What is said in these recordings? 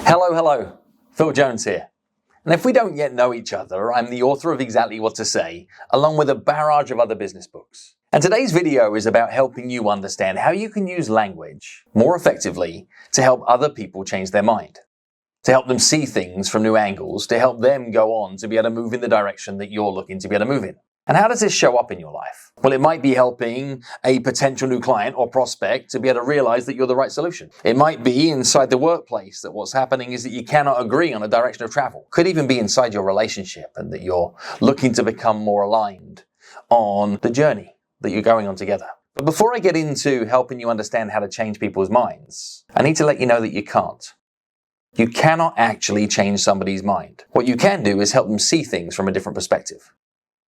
Hello, Phil Jones here. And if we don't yet know each other, I'm the author of Exactly What to Say, along with a barrage of other business books. And today's video is about helping you understand how you can use language more effectively to help other people change their mind, to help them see things from new angles, to help them go on to be able to move in the direction that you're looking to be able to move in. And how does this show up in your life? Well, it might be helping a potential new client or prospect to be able to realize that you're the right solution. It might be inside the workplace that what's happening is that you cannot agree on a direction of travel. Could even be inside your relationship and that you're looking to become more aligned on the journey that you're going on together. But before I get into helping you understand how to change people's minds, I need to let you know that you can't. You cannot actually change somebody's mind. What you can do is help them see things from a different perspective.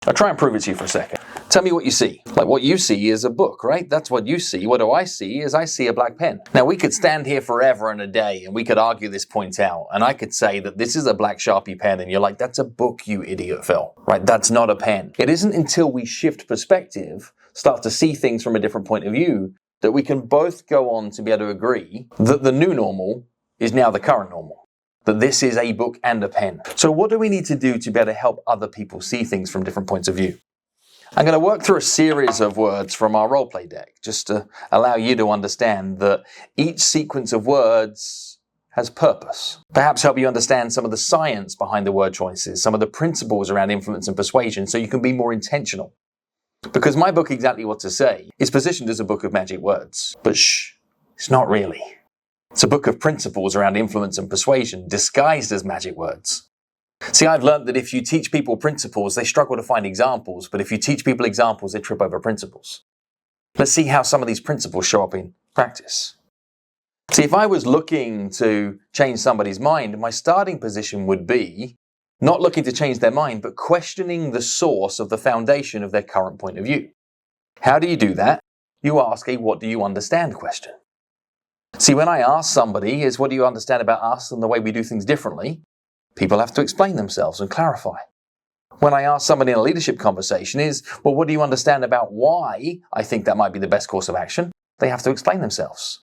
I'll try and prove it to you for a second. Tell me what you see. Like what you see is a book, right? That's what you see. What do I see is I see a black pen. Now we could stand here forever and a day and we could argue this point out. And I could say that this is a black Sharpie pen and you're like, that's a book, you idiot, Phil. Right? That's not a pen. It isn't until we shift perspective, start to see things from a different point of view, that we can both go on to be able to agree that the new normal is now the current normal. That this is a book and a pen. So what do we need to do to be able to help other people see things from different points of view? I'm going to work through a series of words from our role play deck, just to allow you to understand that each sequence of words has purpose. Perhaps help you understand some of the science behind the word choices, some of the principles around influence and persuasion, so you can be more intentional. Because my book, Exactly What to Say, is positioned as a book of magic words. But shh, it's not really. It's a book of principles around influence and persuasion, disguised as magic words. See, I've learned that if you teach people principles, they struggle to find examples, but if you teach people examples, they trip over principles. Let's see how some of these principles show up in practice. See, if I was looking to change somebody's mind, my starting position would be not looking to change their mind, but questioning the source of the foundation of their current point of view. How do you do that? You ask a "what do you understand" question. See, when I ask somebody is what do you understand about us and the way we do things differently, people have to explain themselves and clarify. When I ask somebody in a leadership conversation is, well, what do you understand about why I think that might be the best course of action? They have to explain themselves.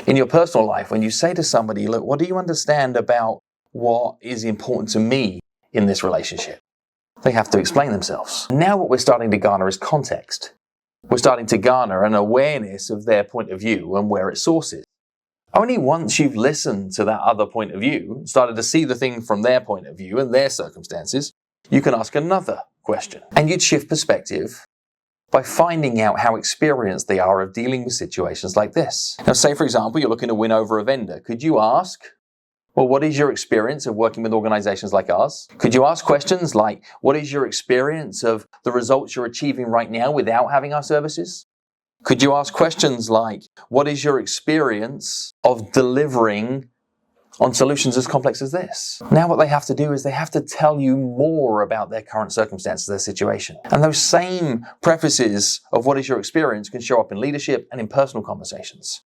In your personal life, when you say to somebody, look, what do you understand about what is important to me in this relationship? They have to explain themselves. Now what we're starting to garner is context. We're starting to garner an awareness of their point of view and where its source is. Only once you've listened to that other point of view, started to see the thing from their point of view and their circumstances, you can ask another question. And you'd shift perspective by finding out how experienced they are of dealing with situations like this. Now, say, for example, you're looking to win over a vendor. Could you ask, well, what is your experience of working with organizations like ours? Could you ask questions like, what is your experience of the results you're achieving right now without having our services? Could you ask questions like, what is your experience of delivering on solutions as complex as this? Now what they have to do is they have to tell you more about their current circumstances, their situation. And those same prefaces of what is your experience can show up in leadership and in personal conversations.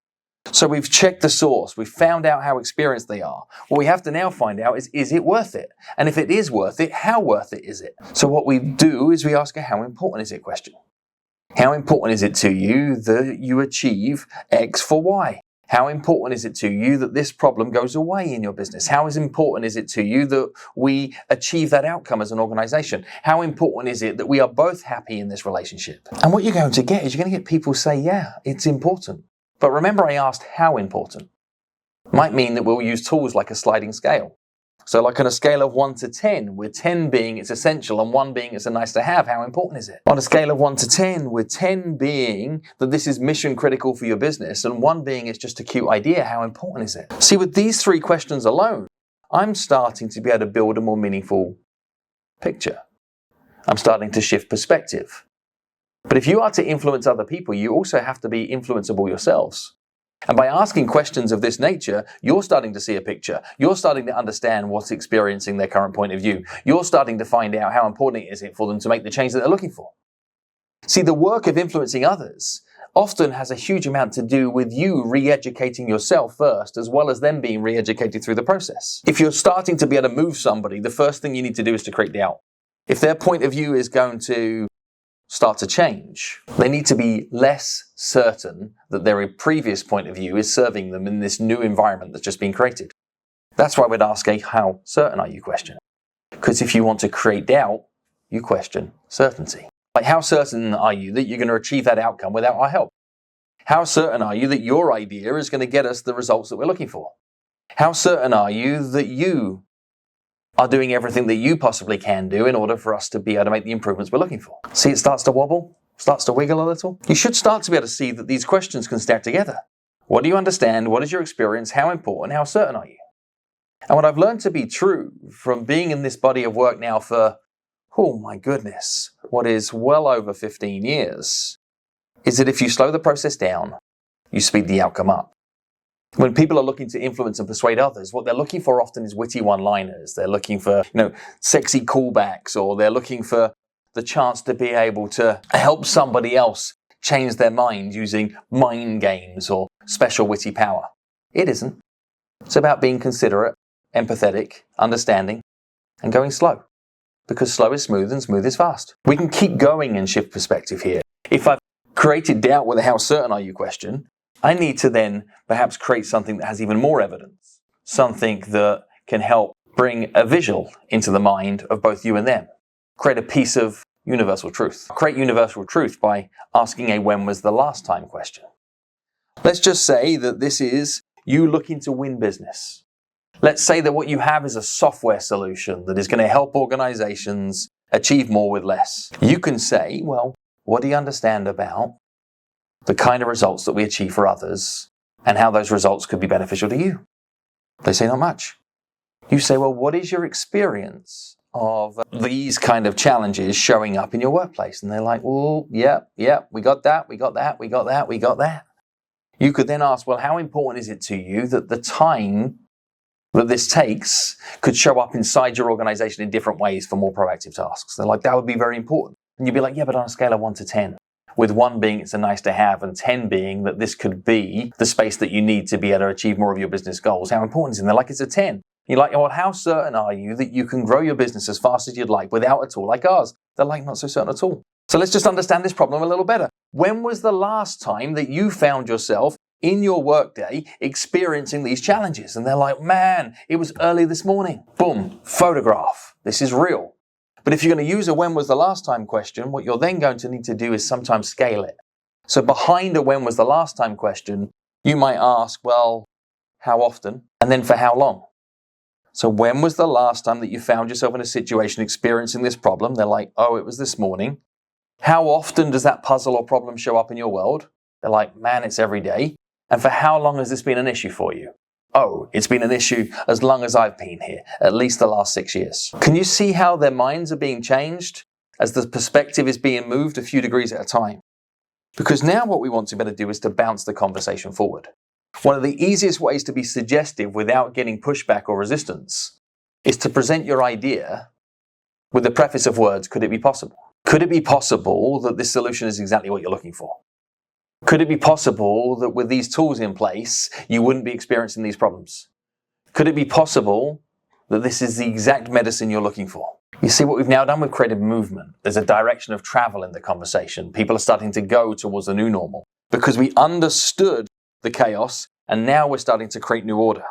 So we've checked the source, we've found out how experienced they are. What we have to now find out is it worth it? And if it is worth it, how worth it is it? So what we do is we ask a how important is it question. How important is it to you that you achieve X for Y? How important is it to you that this problem goes away in your business? How important is it to you that we achieve that outcome as an organization? How important is it that we are both happy in this relationship? And what you're going to get is you're going to get people say, yeah, it's important. But remember I asked how important. Might mean that we'll use tools like a sliding scale. So like on a scale of 1 to 10, with 10 being it's essential and 1 being it's a nice to have, how important is it? On a scale of 1 to 10, with 10 being that this is mission critical for your business and 1 being it's just a cute idea, how important is it? See, with these 3 questions alone, I'm starting to be able to build a more meaningful picture. I'm starting to shift perspective. But if you are to influence other people, you also have to be influenceable yourselves. And by asking questions of this nature, you're starting to see a picture. You're starting to understand what's experiencing their current point of view. You're starting to find out how important it is for them to make the change that they're looking for. See, the work of influencing others often has a huge amount to do with you re-educating yourself first, as well as them being re-educated through the process. If you're starting to be able to move somebody, the first thing you need to do is to create doubt. If their point of view is going to start to change, they need to be less certain that their previous point of view is serving them in this new environment that's just been created. That's why we'd ask a how certain are you question. Because if you want to create doubt, you question certainty. Like, how certain are you that you're going to achieve that outcome without our help? How certain are you that your idea is going to get us the results that we're looking for? How certain are you that you are doing everything that you possibly can do in order for us to be able to make the improvements we're looking for? See, it starts to wobble, starts to wiggle a little. You should start to be able to see that these questions can stack together. What do you understand? What is your experience? How important? How certain are you? And what I've learned to be true from being in this body of work now for, oh my goodness, what is well over 15 years, is that if you slow the process down, you speed the outcome up. When people are looking to influence and persuade others, what they're looking for often is witty one-liners. They're looking for, sexy callbacks, or they're looking for the chance to be able to help somebody else change their mind using mind games or special witty power. It isn't. It's about being considerate, empathetic, understanding, and going slow. Because slow is smooth and smooth is fast. We can keep going and shift perspective here. If I've created doubt with a how certain are you question, I need to then perhaps create something that has even more evidence. Something that can help bring a visual into the mind of both you and them. Create a piece of universal truth. Create universal truth by asking a when was the last time question. Let's just say that this is you looking to win business. Let's say that what you have is a software solution that is going to help organizations achieve more with less. You can say, well, what do you understand about the kind of results that we achieve for others and how those results could be beneficial to you? They say not much. You say, well, what is your experience of these kind of challenges showing up in your workplace? And they're like, well, yeah, we got that. You could then ask, well, how important is it to you that the time that this takes could show up inside your organization in different ways for more proactive tasks? They're like, that would be very important. And you'd be like, yeah, but on a scale of 1 to 10, with 1 being it's a nice to have and 10 being that this could be the space that you need to be able to achieve more of your business goals. How important is it? And they're like, it's a 10. You're like, well, how certain are you that you can grow your business as fast as you'd like without a tool like ours? They're like, not so certain at all. So let's just understand this problem a little better. When was the last time that you found yourself in your workday experiencing these challenges? And they're like, man, it was early this morning. Boom, photograph. This is real. But if you're going to use a when was the last time question, what you're then going to need to do is sometimes scale it. So behind a when was the last time question, you might ask, well, how often? And then for how long? So when was the last time that you found yourself in a situation experiencing this problem? They're like, oh, it was this morning. How often does that puzzle or problem show up in your world? They're like, man, it's every day. And for how long has this been an issue for you? Oh, it's been an issue as long as I've been here, at least the last 6 years. Can you see how their minds are being changed as the perspective is being moved a few degrees at a time? Because now what we want to better do is to bounce the conversation forward. One of the easiest ways to be suggestive without getting pushback or resistance is to present your idea with the preface of words, could it be possible? Could it be possible that this solution is exactly what you're looking for? Could it be possible that with these tools in place, you wouldn't be experiencing these problems? Could it be possible that this is the exact medicine you're looking for? You see what we've now done? We've created movement. There's a direction of travel in the conversation. People are starting to go towards the new normal because we understood the chaos and now we're starting to create new order.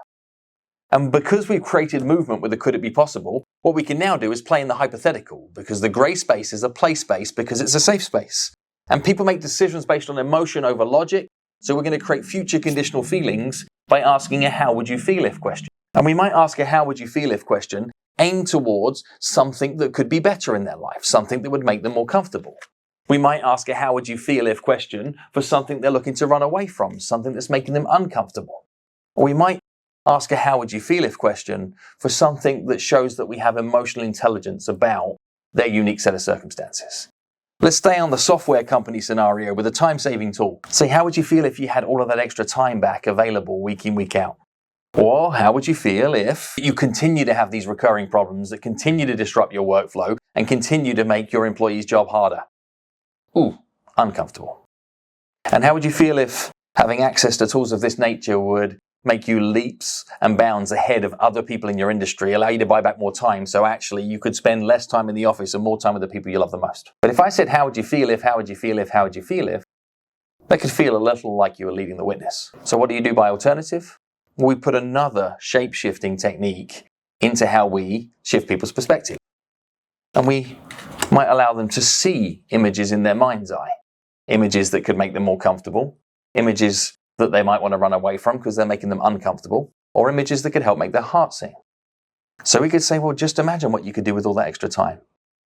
And because we've created movement with the could it be possible, what we can now do is play in the hypothetical because the gray space is a play space because it's a safe space. And people make decisions based on emotion over logic. So we're going to create future conditional feelings by asking a how would you feel if question. And we might ask a how would you feel if question aimed towards something that could be better in their life, something that would make them more comfortable. We might ask a how would you feel if question for something they're looking to run away from, something that's making them uncomfortable. Or we might ask a how would you feel if question for something that shows that we have emotional intelligence about their unique set of circumstances. Let's stay on the software company scenario with a time-saving tool. Say, how would you feel if you had all of that extra time back available week in, week out? Or how would you feel if you continue to have these recurring problems that continue to disrupt your workflow and continue to make your employees' job harder? Ooh, uncomfortable. And how would you feel if having access to tools of this nature would make you leaps and bounds ahead of other people in your industry, allow you to buy back more time, so actually you could spend less time in the office and more time with the people you love the most? But if I said, how would you feel if, how would you feel if, how would you feel if, that could feel a little like you were leading the witness. So what do you do by alternative? We put another shape-shifting technique into how we shift people's perspective. And we might allow them to see images in their mind's eye. Images that could make them more comfortable. Images that they might want to run away from because they're making them uncomfortable. Or images that could help make their heart sing. So we could say, well, just imagine what you could do with all that extra time.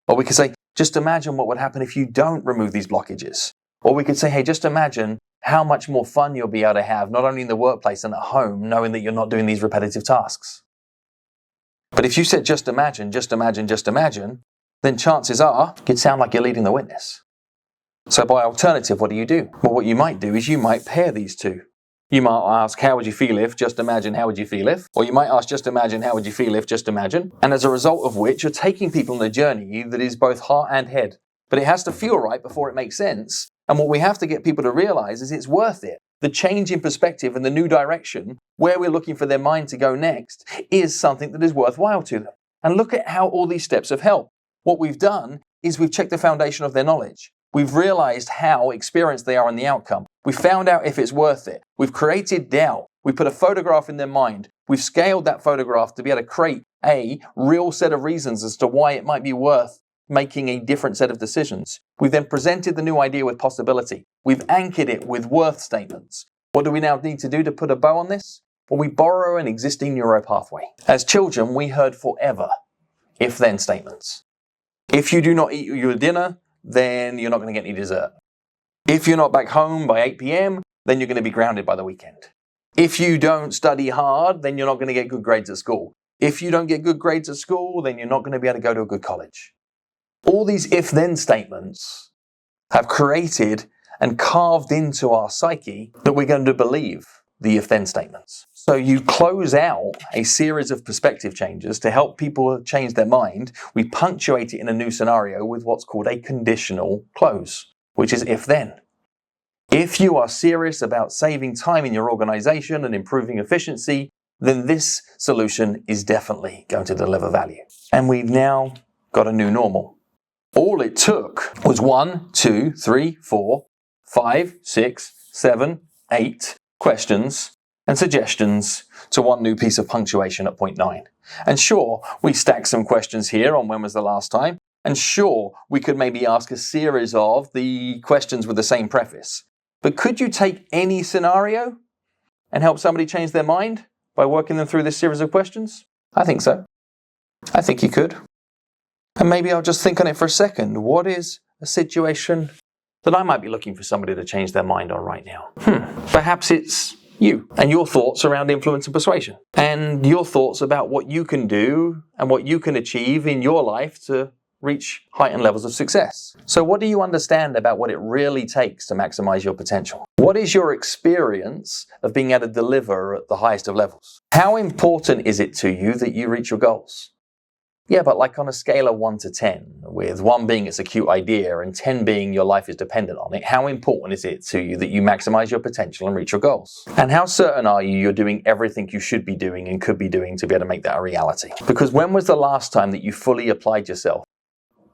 Or we could say, just imagine what would happen if you don't remove these blockages. Or we could say, hey, just imagine how much more fun you'll be able to have, not only in the workplace and at home, knowing that you're not doing these repetitive tasks. But if you said, just imagine, just imagine, just imagine, then chances are you'd sound like you're leading the witness. So by alternative, what do? Well, what you might do is you might pair these two. You might ask, how would you feel if, just imagine, how would you feel if? Or you might ask, just imagine, how would you feel if, just imagine? And as a result of which, you're taking people on a journey that is both heart and head. But it has to feel right before it makes sense. And what we have to get people to realize is it's worth it. The change in perspective and the new direction, where we're looking for their mind to go next, is something that is worthwhile to them. And look at how all these steps have helped. What we've done is we've checked the foundation of their knowledge. We've realized how experienced they are in the outcome. We've found out if it's worth it. We've created doubt. We've put a photograph in their mind. We've scaled that photograph to be able to create a real set of reasons as to why it might be worth making a different set of decisions. We've then presented the new idea with possibility. We've anchored it with worth statements. What do we now need to do to put a bow on this? Well, we borrow an existing neuro pathway. As children, we heard forever if-then statements. If you do not eat your dinner, then you're not going to get any dessert. If you're not back home by 8 p.m., then you're going to be grounded by the weekend. If you don't study hard, then you're not going to get good grades at school. If you don't get good grades at school, then you're not going to be able to go to a good college. All these if-then statements have created and carved into our psyche that we're going to believe the if-then statements. So you close out a series of perspective changes to help people change their mind. We punctuate it in a new scenario with what's called a conditional close, which is if-then. If you are serious about saving time in your organization and improving efficiency, then this solution is definitely going to deliver value. And we've now got a new normal. All it took was 1, 2, 3, 4, 5, 6, 7, 8 questions and suggestions to one new piece of punctuation at point 9. And sure, we stacked some questions here on when was the last time. And sure, we could maybe ask a series of the questions with the same preface. But could you take any scenario and help somebody change their mind by working them through this series of questions? I think so. I think you could. And maybe I'll just think on it for a second. What is a situation that I might be looking for somebody to change their mind on right now? Perhaps it's you and your thoughts around influence and persuasion, and your thoughts about what you can do and what you can achieve in your life to reach heightened levels of success. So what do you understand about what it really takes to maximize your potential? What is your experience of being able to deliver at the highest of levels? How important is it to you that you reach your goals? Yeah, but like on a scale of 1 to 10, with 1 being it's a cute idea and 10 being your life is dependent on it, how important is it to you that you maximize your potential and reach your goals? And how certain are you you're doing everything you should be doing and could be doing to be able to make that a reality? Because when was the last time that you fully applied yourself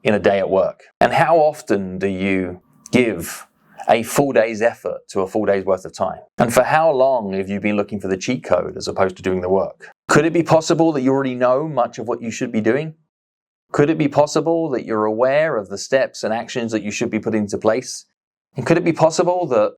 in a day at work? And how often do you give a full day's effort to a full day's worth of time? And for how long have you been looking for the cheat code as opposed to doing the work? Could it be possible that you already know much of what you should be doing? Could it be possible that you're aware of the steps and actions that you should be putting into place? And could it be possible that